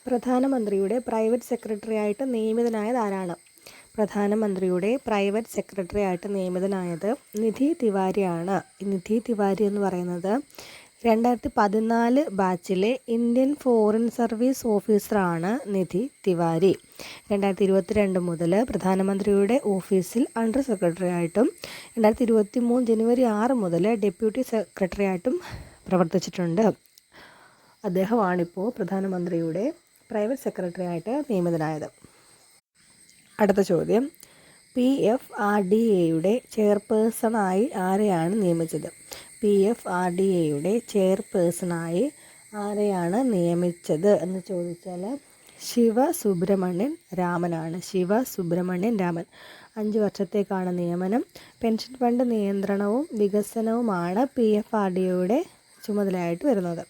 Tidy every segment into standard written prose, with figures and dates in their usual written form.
പ്രധാനമന്ത്രിയുടെ private secretary ആയിട്ട് നിയമിതനായത് ആരാണ്? പ്രധാനമന്ത്രിയുടെ പ്രൈവറ്റ് സെക്രട്ടറി ആയിട്ട് നിയമിതനായത് നിധി തിവാരിയാണ്. നിധി തിവാരി എന്ന് പറയുന്നത് 2014 ബാച്ചിലെ ഇന്ത്യൻ ഫോറിൻ സർവീസ് ഓഫീസറാണ് നിധി തിവാരി. 2022 മുതൽ പ്രധാനമന്ത്രിയുടെ ഓഫീസിൽ അണ്ടർ സെക്രട്ടറി ആയിട്ടും 2023 ജനുവരി 6 മുതൽ ഡെപ്യൂട്ടി സെക്രട്ടറി ആയിട്ടും പ്രവർത്തിച്ചിട്ടുണ്ട്. അദ്ദേഹമാണിപ്പോൾ പ്രധാനമന്ത്രിയുടെ പ്രൈവറ്റ് സെക്രട്ടറി ആയിട്ട് നിയമിതനായത്. അടുത്ത ചോദ്യം, PFRDAയുടെ ചെയർപേഴ്സണായി ആരെയാണ് നിയമിച്ചത്? PFRDAയുടെ ചെയർപേഴ്സണായി ആരെയാണ് നിയമിച്ചത് എന്ന് ചോദിച്ചാൽ ശിവസുബ്രഹ്മണ്യൻ രാമനാണ്. ശിവസുബ്രഹ്മണ്യൻ രാമൻ. 5 വർഷത്തേക്കാണ് നിയമനം. പെൻഷൻ ഫണ്ട് നിയന്ത്രണവും വികസനവുമാണ് PFRDAയുടെ ചുമതലയായിട്ട് വരുന്നത്.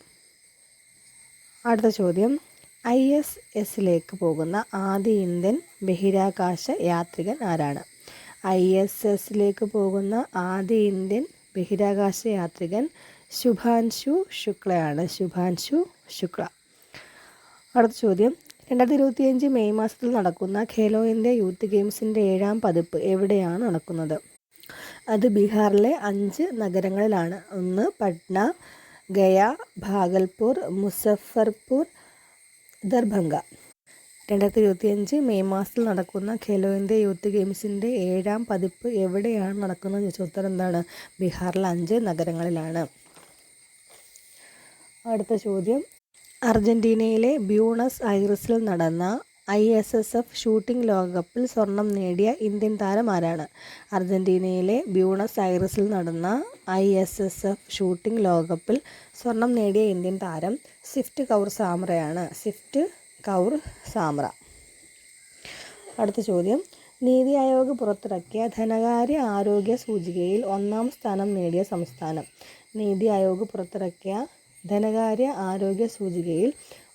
അടുത്ത ചോദ്യം, ISSലേക്ക് പോകുന്ന ആദ്യ ഇന്ത്യൻ ബഹിരാകാശ യാത്രികൻ ആരാണ്? ISSലേക്ക് പോകുന്ന ആദ്യ ഇന്ത്യൻ ബഹിരാകാശ യാത്രികൻ ശുഭാൻശു ശുക്ലയാണ്. ശുഭാൻശു ശുക്ല. അടുത്ത ചോദ്യം, 2025 മെയ് മാസത്തിൽ നടക്കുന്ന ഖേലോ ഇന്ത്യ യൂത്ത് ഗെയിംസിൻ്റെ 7ാം പതിപ്പ് എവിടെയാണ് നടക്കുന്നത്? അത് ബീഹാറിലെ 5 നഗരങ്ങളിലാണ്. 1 പട്ന, ഗയ, ഭാഗൽപൂർ, മുസഫർപൂർ, ദർഭംഗ. 2025 മെയ് മാസത്തിൽ നടക്കുന്ന ഖേലോ ഇന്ത്യ യൂത്ത് ഗെയിംസിൻ്റെ 7ാം പതിപ്പ് എവിടെയാണ് നടക്കുന്നത് ചോദിച്ചാൽ ഉത്തരം എന്താണ്? ബീഹാറിലെ 5 നഗരങ്ങളിലാണ്. അടുത്ത ചോദ്യം, അർജന്റീനയിലെ ബ്യൂണസ് ഐറിസിൽ നടന്ന ISSF ഷൂട്ടിംഗ് ലോകകപ്പിൽ സ്വർണം നേടിയ ഇന്ത്യൻ താരം ആരാണ്? അർജന്റീനയിലെ ബ്യൂണസ് ഐറിസിൽ നടന്ന ISSF ഷൂട്ടിംഗ് ലോകകപ്പിൽ സ്വർണം നേടിയ ഇന്ത്യൻ താരം സിഫ്റ്റ് കൗർ സാമ്രയാണ്. സിഫ്റ്റ് കൗർ സാമ്ര. അടുത്ത ചോദ്യം, നീതി ആയോഗ് പുറത്തിറക്കിയ ധനകാര്യ ആരോഗ്യ സൂചികയിൽ 1ാം സ്ഥാനം നേടിയ സംസ്ഥാനം? നീതി ആയോഗ് പുറത്തിറക്കിയ ധനകാര്യ ആരോഗ്യ സൂചികയിൽ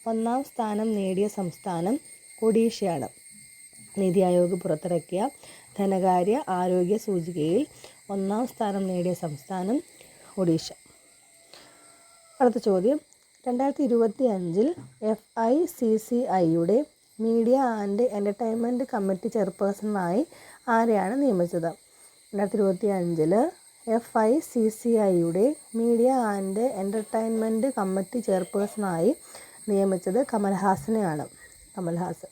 1ാം സ്ഥാനം നേടിയ സംസ്ഥാനം ഒഡീഷയാണ്. നീതി ആയോഗ് പുറത്തിറക്കിയ ധനകാര്യ ആരോഗ്യ സൂചികയിൽ 1ാം സ്ഥാനം നേടിയ സംസ്ഥാനം ഒഡീഷ. അടുത്ത ചോദ്യം, 2025 FICCIയുടെ മീഡിയ ആൻഡ് എൻ്റർടൈൻമെൻറ്റ് കമ്മിറ്റി ചെയർപേഴ്സണായി ആരെയാണ് നിയമിച്ചത്? 2025 FICCIയുടെ മീഡിയ ആൻഡ് എൻ്റർടൈൻമെൻറ്റ് കമ്മിറ്റി ചെയർപേഴ്സണായി നിയമിച്ചത് കമൽഹാസനെയാണ്. കമൽഹാസൻ.